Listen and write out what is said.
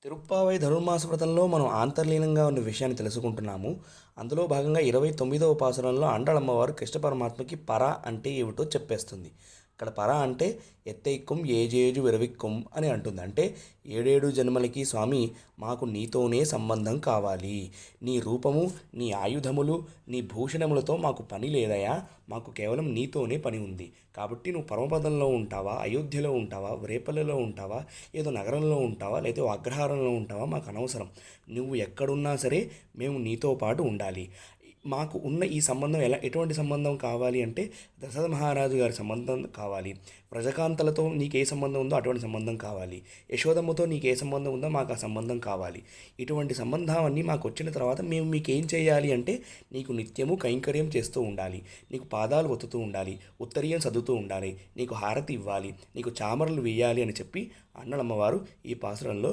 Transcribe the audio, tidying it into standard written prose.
తిరుప్పావై ధనుర్మాస వ్రతంలో మనం ఆంతర్లీనంగా ఉన్న విషయాన్ని తెలుసుకుంటున్నాము. అందులో భాగంగా 29వ పాసురంలో అండలమ్మవారు కృష్ణ పరమాత్మకి పర అంటే ఏమిటో చెప్పేస్తుంది. ఇక్కడ పర అంటే ఎత్తైక్కుం ఏజేజు విరవిక్కుం అని అంటుంది. అంటే ఏడేడు జన్మలకి స్వామి మాకు నీతోనే సంబంధం కావాలి. నీ రూపము, నీ ఆయుధములు, నీ భూషణములతో మాకు పని లేదయా, మాకు కేవలం నీతోనే పని ఉంది. కాబట్టి నువ్వు పరమపదంలో ఉంటావా, అయోధ్యలో ఉంటావా, రేపల్లెలో ఉంటావా, ఏదో నగరంలో ఉంటావా, లేదా అగ్రహారంలో ఉంటావా, మాకు అనవసరం. నువ్వు ఎక్కడున్నా సరే మేము నీతో పాటు ఉండాలి. మాకు ఉన్న ఈ సంబంధం ఎటువంటి సంబంధం కావాలి అంటే దశరథ మహారాజు గారి సంబంధం కావాలి. వ్రజకాంతలతో నీకు ఏ సంబంధం ఉందో అటువంటి సంబంధం కావాలి. యశోదమ్మతో నీకు ఏ సంబంధం ఉందో మాకు ఆ సంబంధం కావాలి. ఇటువంటి సంబంధాలన్నీ మాకు వచ్చిన తర్వాత మేము మీకు ఏం చేయాలి అంటే నీకు నిత్యము కైంకర్యం చేస్తూ ఉండాలి, నీకు పాదాలు ఒత్తుతూ ఉండాలి, ఉత్తరీయం చదువుతూ ఉండాలి, నీకు హారతి ఇవ్వాలి, నీకు చామరలు వేయాలి అని చెప్పి అన్నలమ్మవారు ఈ పాసురంలో